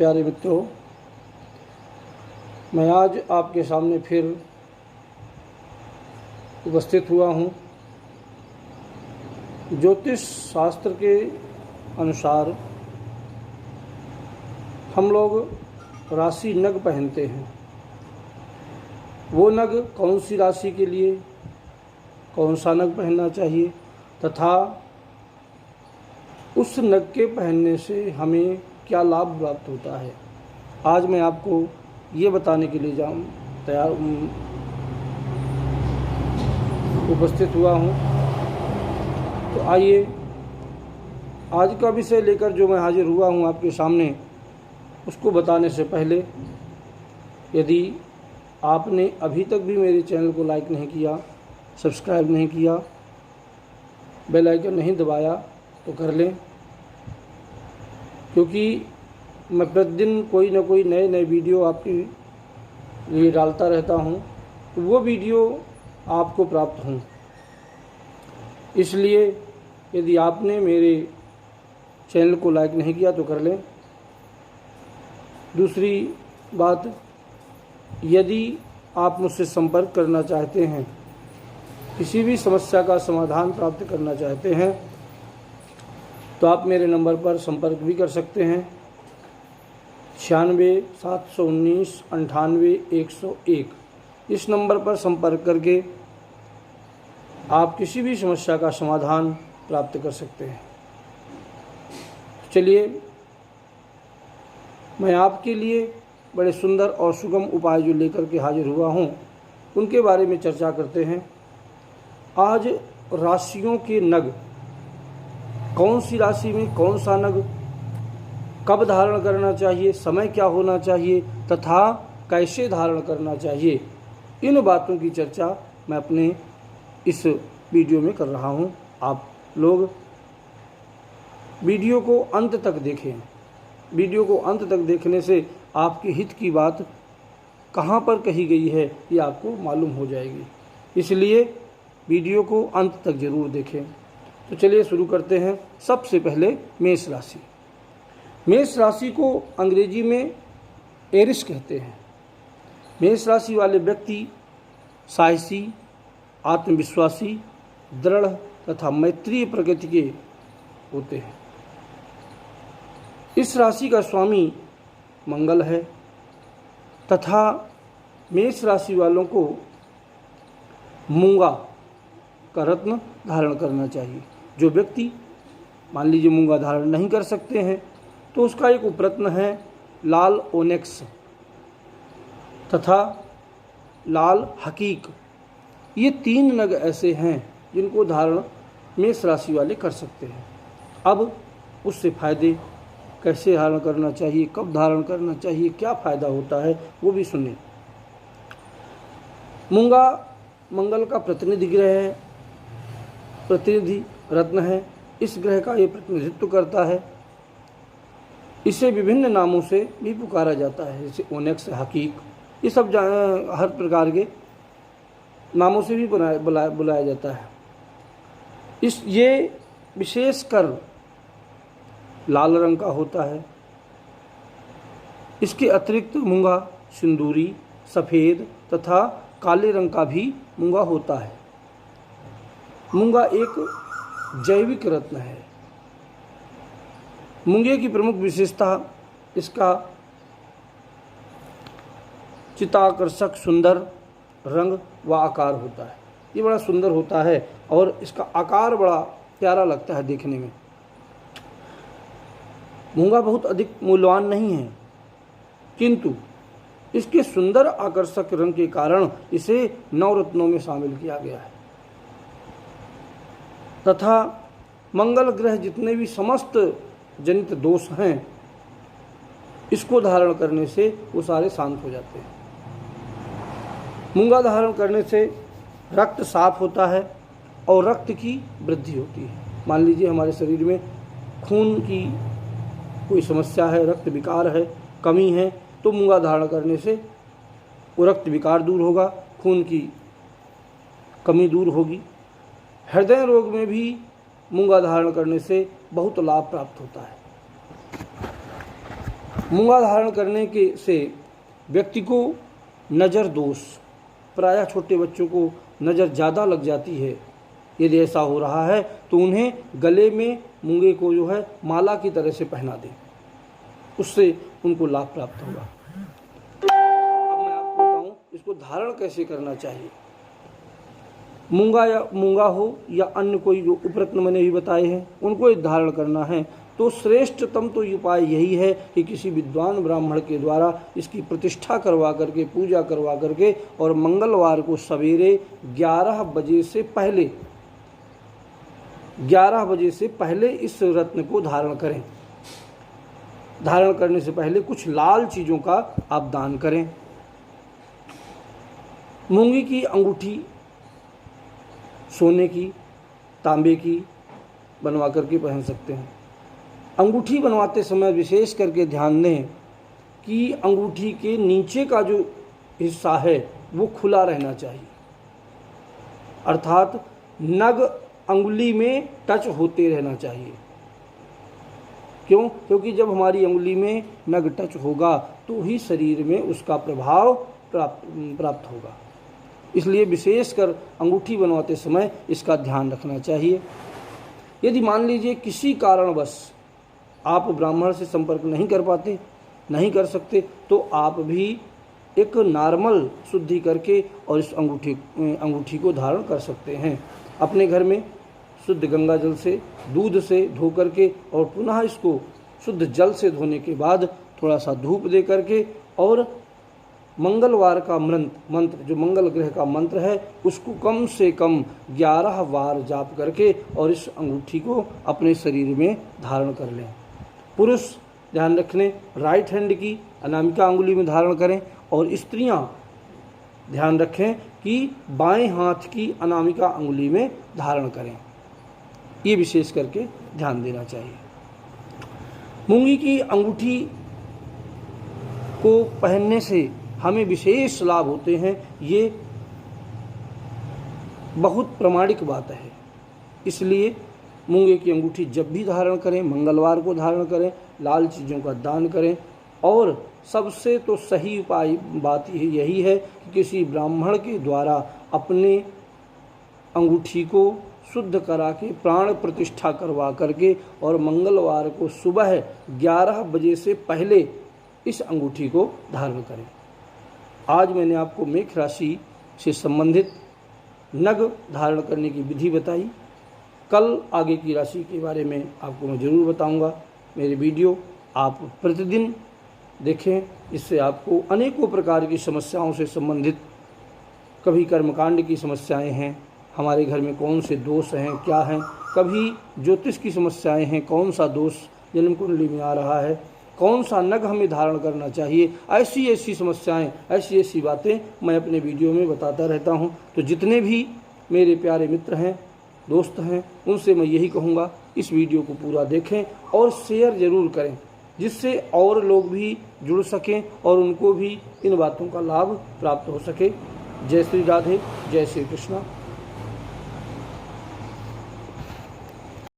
प्यारे मित्रों, मैं आज आपके सामने फिर उपस्थित हुआ हूँ। ज्योतिष शास्त्र के अनुसार हम लोग राशि नग पहनते हैं। वो नग कौन सी राशि के लिए कौन सा नग पहनना चाहिए तथा उस नग के पहनने से हमें क्या लाभ प्राप्त होता है, आज मैं आपको ये बताने के लिए उपस्थित हुआ हूँ। तो आइए, आज का विषय लेकर जो मैं हाजिर हुआ हूँ आपके सामने, उसको बताने से पहले यदि आपने अभी तक भी मेरे चैनल को लाइक नहीं किया, सब्सक्राइब नहीं किया, बेल आइकन नहीं दबाया तो कर लें, क्योंकि मैं प्रतिदिन कोई ना कोई नए वीडियो आपके लिए डालता रहता हूं, तो वो वीडियो आपको प्राप्त हों। इसलिए यदि आपने मेरे चैनल को लाइक नहीं किया तो कर लें। दूसरी बात, यदि आप मुझसे संपर्क करना चाहते हैं, किसी भी समस्या का समाधान प्राप्त करना चाहते हैं, तो आप मेरे नंबर पर संपर्क भी कर सकते हैं। 96 719 98 101 इस नंबर पर संपर्क करके आप किसी भी समस्या का समाधान प्राप्त कर सकते हैं। चलिए, मैं आपके लिए बड़े सुंदर और सुगम उपाय जो लेकर के हाजिर हुआ हूँ, उनके बारे में चर्चा करते हैं। आज राशियों के नग, कौन सी राशि में कौन सा नग कब धारण करना चाहिए, समय क्या होना चाहिए तथा कैसे धारण करना चाहिए, इन बातों की चर्चा मैं अपने इस वीडियो में कर रहा हूं। आप लोग वीडियो को अंत तक देखें। वीडियो को अंत तक देखने से आपके हित की बात कहां पर कही गई है ये आपको मालूम हो जाएगी। इसलिए वीडियो को अंत तक जरूर देखें। तो चलिए शुरू करते हैं। सबसे पहले मेष राशि। मेष राशि को अंग्रेजी में एरिस कहते हैं। मेष राशि वाले व्यक्ति साहसी, आत्मविश्वासी, दृढ़ तथा मैत्रीय प्रकृति के होते हैं। इस राशि का स्वामी मंगल है तथा मेष राशि वालों को मूंगा का रत्न धारण करना चाहिए। जो व्यक्ति मान लीजिए मूंगा धारण नहीं कर सकते हैं, तो उसका एक उपरत्न है लाल ओनेक्स तथा लाल हकीक। ये 3 नग ऐसे हैं जिनको धारण मेष राशि वाले कर सकते हैं। अब उससे फायदे, कैसे धारण करना चाहिए, कब धारण करना चाहिए, क्या फ़ायदा होता है, वो भी सुनें। मूंगा मंगल का प्रतिनिधि ग्रह है, प्रतिनिधि रत्न है। इस ग्रह का ये प्रतिनिधित्व करता है। इसे विभिन्न नामों से भी पुकारा जाता है, जैसे ओनेक्स, हकीक, ये सब हर प्रकार के नामों से भी बुलाया जाता है। ये विशेषकर लाल रंग का होता है। इसके अतिरिक्त मूंगा सिंदूरी, सफ़ेद तथा काले रंग का भी मूंगा होता है। मूंगा एक जैविक रत्न है। मूंगे की प्रमुख विशेषता इसका चित्ताकर्षक सुंदर रंग व आकार होता है। ये बड़ा सुंदर होता है और इसका आकार बड़ा प्यारा लगता है देखने में। मूंगा बहुत अधिक मूल्यवान नहीं है, किंतु इसके सुंदर आकर्षक रंग के कारण इसे नवरत्नों में शामिल किया गया है तथा मंगल ग्रह जितने भी समस्त जनित दोष हैं, इसको धारण करने से वो सारे शांत हो जाते हैं। मूंगा धारण करने से रक्त साफ होता है और रक्त की वृद्धि होती है। मान लीजिए हमारे शरीर में खून की कोई समस्या है, रक्त विकार है, कमी है, तो मूंगा धारण करने से वो रक्त विकार दूर होगा, खून की कमी दूर होगी। हृदय रोग में भी मूंगा धारण करने से बहुत लाभ प्राप्त होता है। मूंगा धारण करने के से व्यक्ति को नज़र दोष, प्रायः छोटे बच्चों को नज़र ज़्यादा लग जाती है। यदि ऐसा हो रहा है तो उन्हें गले में मूंगे को जो है माला की तरह से पहना दें, उससे उनको लाभ प्राप्त होगा। अब मैं आपको बताऊं इसको धारण कैसे करना चाहिए। मूंगा हो या अन्य कोई जो उपरत्न मैंने भी बताए हैं उनको धारण करना है तो श्रेष्ठतम तो उपाय यही है कि किसी विद्वान ब्राह्मण के द्वारा इसकी प्रतिष्ठा करवा करके, पूजा करवा करके और मंगलवार को सवेरे 11 बजे से पहले इस रत्न को धारण करें। धारण करने से पहले कुछ लाल चीज़ों का आप दान करें। मूंगी की अंगूठी सोने की, तांबे की बनवा करके पहन सकते हैं। अंगूठी बनवाते समय विशेष करके ध्यान दें कि अंगूठी के नीचे का जो हिस्सा है वो खुला रहना चाहिए, अर्थात नग अंगुली में टच होते रहना चाहिए। क्यों? क्योंकि जब हमारी अंगुली में नग टच होगा तो ही शरीर में उसका प्रभाव प्राप्त होगा। इसलिए विशेषकर अंगूठी बनवाते समय इसका ध्यान रखना चाहिए। यदि मान लीजिए किसी कारणवश आप ब्राह्मण से संपर्क नहीं कर सकते तो आप भी एक नॉर्मल शुद्धि करके और इस अंगूठी को धारण कर सकते हैं। अपने घर में शुद्ध गंगा जल से, दूध से धो करके और पुनः इसको शुद्ध जल से धोने के बाद थोड़ा सा धूप दे करके और मंगलवार का मंत्र जो मंगल ग्रह का मंत्र है उसको कम से कम 11 बार जाप करके और इस अंगूठी को अपने शरीर में धारण कर लें। पुरुष ध्यान रखने राइट हैंड की अनामिका अंगुली में धारण करें और स्त्रियां ध्यान रखें कि बाएं हाथ की अनामिका अंगुली में धारण करें। ये विशेष करके ध्यान देना चाहिए। मूंगी की अंगूठी को पहनने से हमें विशेष लाभ होते हैं, ये बहुत प्रामाणिक बात है। इसलिए मूंगे की अंगूठी जब भी धारण करें, मंगलवार को धारण करें, लाल चीज़ों का दान करें और सबसे तो सही उपाय बात यही है कि किसी ब्राह्मण के द्वारा अपने अंगूठी को शुद्ध करा के प्राण प्रतिष्ठा करवा करके और मंगलवार को सुबह 11 बजे से पहले इस अंगूठी को धारण करें। आज मैंने आपको मेष राशि से संबंधित नग धारण करने की विधि बताई। कल आगे की राशि के बारे में आपको मैं ज़रूर बताऊंगा। मेरे वीडियो आप प्रतिदिन देखें, इससे आपको अनेकों प्रकार की समस्याओं से संबंधित, कभी कर्मकांड की समस्याएं हैं, हमारे घर में कौन से दोष हैं, क्या हैं, कभी ज्योतिष की समस्याएं हैं, कौन सा दोष जन्म कुंडली में आ रहा है, कौन सा नग हमें धारण करना चाहिए, ऐसी समस्याएं, ऐसी बातें मैं अपने वीडियो में बताता रहता हूं। तो जितने भी मेरे प्यारे मित्र हैं, दोस्त हैं, उनसे मैं यही कहूँगा इस वीडियो को पूरा देखें और शेयर ज़रूर करें, जिससे और लोग भी जुड़ सकें और उनको भी इन बातों का लाभ प्राप्त हो सके। जय श्री राधे, जय श्री कृष्णा।